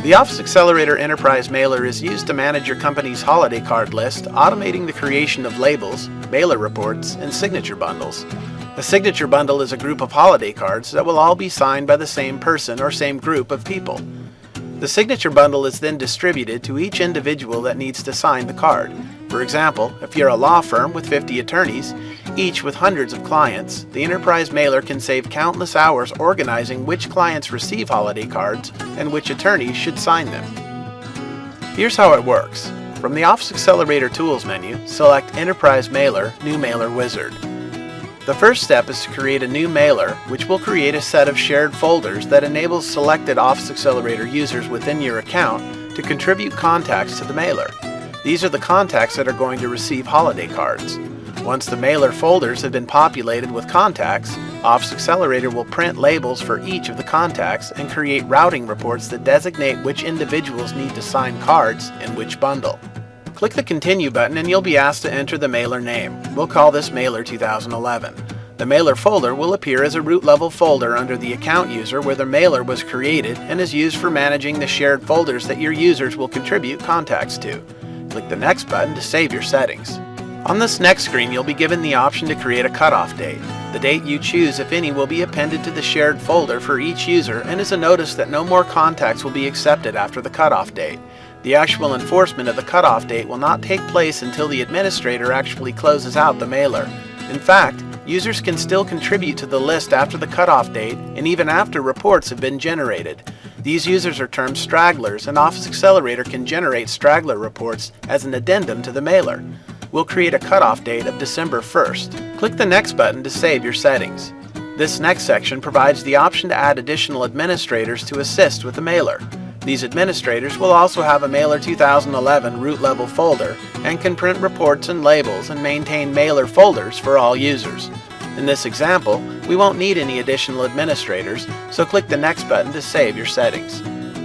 The Office Accelerator Enterprise Mailer is used to manage your company's holiday card list, automating the creation of labels, mailer reports, and signature bundles. A signature bundle is a group of holiday cards that will all be signed by the same person or same group of people. The signature bundle is then distributed to each individual that needs to sign the card. For example, if you're a law firm with 50 attorneys, each with hundreds of clients, the Enterprise Mailer can save countless hours organizing which clients receive holiday cards and which attorneys should sign them. Here's how it works. From the Office Accelerator Tools menu, select Enterprise Mailer, New Mailer Wizard. The first step is to create a new mailer, which will create a set of shared folders that enables selected Office Accelerator users within your account to contribute contacts to the mailer. These are the contacts that are going to receive holiday cards. Once the mailer folders have been populated with contacts, Office Accelerator will print labels for each of the contacts and create routing reports that designate which individuals need to sign cards in which bundle. Click the Continue button and you'll be asked to enter the mailer name. We'll call this Mailer 2011. The mailer folder will appear as a root level folder under the account user where the mailer was created and is used for managing the shared folders that your users will contribute contacts to. Click the Next button to save your settings. On this next screen, you'll be given the option to create a cutoff date. The date you choose, if any, will be appended to the shared folder for each user and is a notice that no more contacts will be accepted after the cutoff date. The actual enforcement of the cutoff date will not take place until the administrator actually closes out the mailer. In fact, users can still contribute to the list after the cutoff date and even after reports have been generated. These users are termed stragglers, and Office Accelerator can generate straggler reports as an addendum to the mailer. We'll create a cutoff date of December 1st. Click the Next button to save your settings. This next section provides the option to add additional administrators to assist with the mailer. These administrators will also have a Mailer 2011 root level folder and can print reports and labels and maintain mailer folders for all users. In this example, we won't need any additional administrators, so click the Next button to save your settings.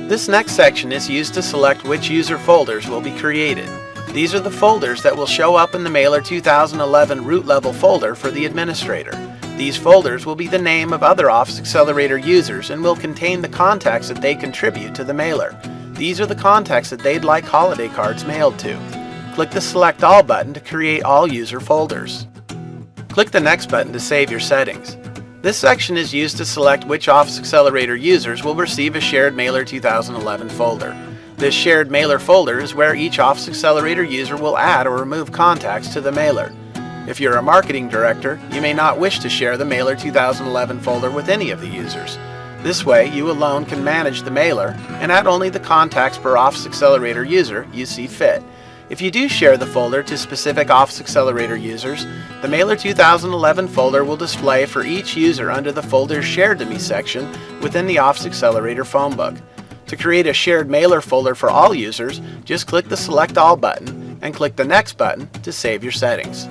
This next section is used to select which user folders will be created. These are the folders that will show up in the Mailer 2011 root level folder for the administrator. These folders will be the name of other Office Accelerator users and will contain the contacts that they contribute to the mailer. These are the contacts that they'd like holiday cards mailed to. Click the Select All button to create all user folders. Click the Next button to save your settings. This section is used to select which Office Accelerator users will receive a shared Mailer 2011 folder. This shared mailer folder is where each Office Accelerator user will add or remove contacts to the mailer. If you're a marketing director, you may not wish to share the Mailer 2011 folder with any of the users. This way, you alone can manage the mailer and add only the contacts per Office Accelerator user you see fit. If you do share the folder to specific Office Accelerator users, the Mailer 2011 folder will display for each user under the Folders Shared to Me section within the Office Accelerator phone book. To create a shared mailer folder for all users, just click the Select All button and click the Next button to save your settings.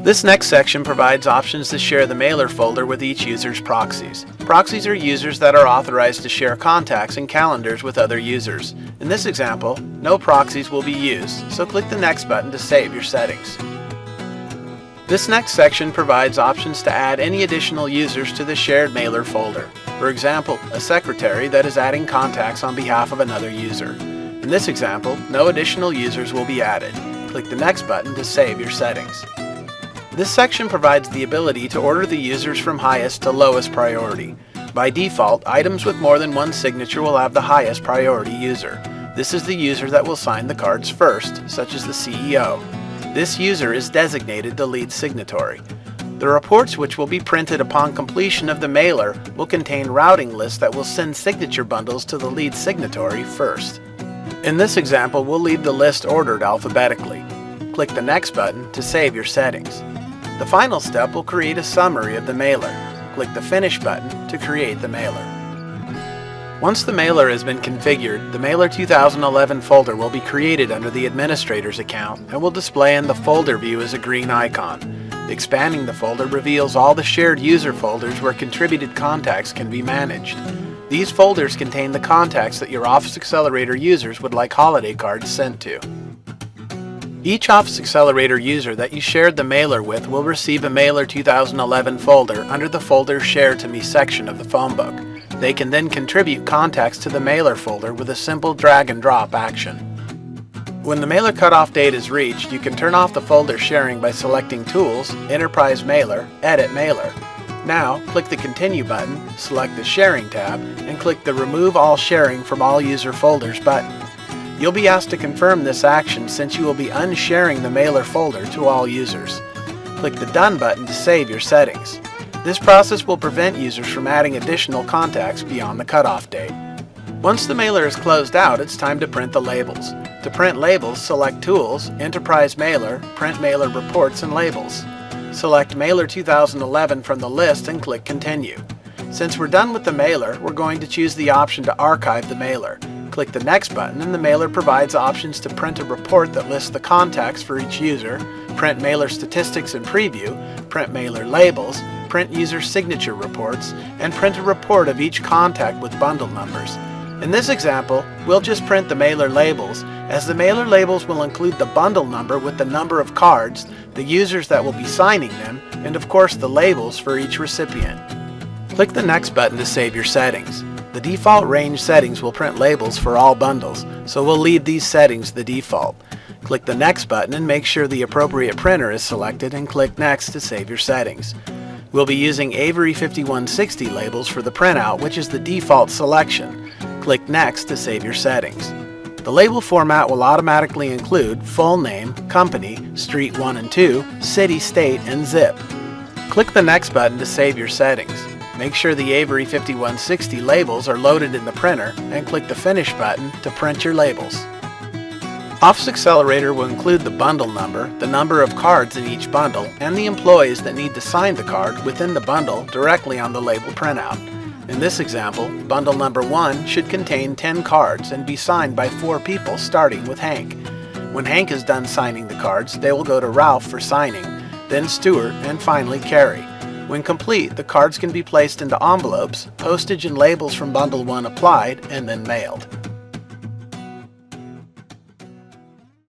This next section provides options to share the mailer folder with each user's proxies. Proxies are users that are authorized to share contacts and calendars with other users. In this example, no proxies will be used, so click the Next button to save your settings. This next section provides options to add any additional users to the shared mailer folder. For example, a secretary that is adding contacts on behalf of another user. In this example, no additional users will be added. Click the Next button to save your settings. This section provides the ability to order the users from highest to lowest priority. By default, items with more than one signature will have the highest priority user. This is the user that will sign the cards first, such as the CEO. This user is designated the lead signatory. The reports which will be printed upon completion of the mailer will contain routing lists that will send signature bundles to the lead signatory first. In this example, we'll leave the list ordered alphabetically. Click the Next button to save your settings. The final step will create a summary of the mailer. Click the Finish button to create the mailer. Once the mailer has been configured, the Mailer 2011 folder will be created under the administrator's account and will display in the folder view as a green icon. Expanding the folder reveals all the shared user folders where contributed contacts can be managed. These folders contain the contacts that your Office Accelerator users would like holiday cards sent to. Each Office Accelerator user that you shared the mailer with will receive a Mailer 2011 folder under the Folders Shared to Me section of the phone book. They can then contribute contacts to the mailer folder with a simple drag and drop action. When the mailer cutoff date is reached, you can turn off the folder sharing by selecting Tools, Enterprise Mailer, Edit Mailer. Now, click the Continue button, select the Sharing tab, and click the Remove All Sharing from All User Folders button. You'll be asked to confirm this action since you will be unsharing the mailer folder to all users. Click the Done button to save your settings. This process will prevent users from adding additional contacts beyond the cutoff date. Once the mailer is closed out, it's time to print the labels. To print labels, select Tools, Enterprise Mailer, Print Mailer Reports and Labels. Select Mailer 2011 from the list and click Continue. Since we're done with the mailer, we're going to choose the option to archive the mailer. Click the Next button and the mailer provides options to print a report that lists the contacts for each user, print mailer statistics and preview, print mailer labels, print user signature reports, and print a report of each contact with bundle numbers. In this example, we'll just print the mailer labels, as the mailer labels will include the bundle number with the number of cards, the users that will be signing them, and of course the labels for each recipient. Click the Next button to save your settings. The default range settings will print labels for all bundles, so we'll leave these settings the default. Click the Next button and make sure the appropriate printer is selected and click Next to save your settings. We'll be using Avery 5160 labels for the printout, which is the default selection. Click Next to save your settings. The label format will automatically include full name, company, street 1 and 2, city, state, and zip. Click the Next button to save your settings. Make sure the Avery 5160 labels are loaded in the printer and click the Finish button to print your labels. Office Accelerator will include the bundle number, the number of cards in each bundle, and the employees that need to sign the card within the bundle directly on the label printout. In this example, bundle number 1 should contain 10 cards and be signed by 4 people starting with Hank. When Hank is done signing the cards, they will go to Ralph for signing, then Stuart, and finally Carrie. When complete, the cards can be placed into envelopes, postage and labels from bundle 1 applied, and then mailed.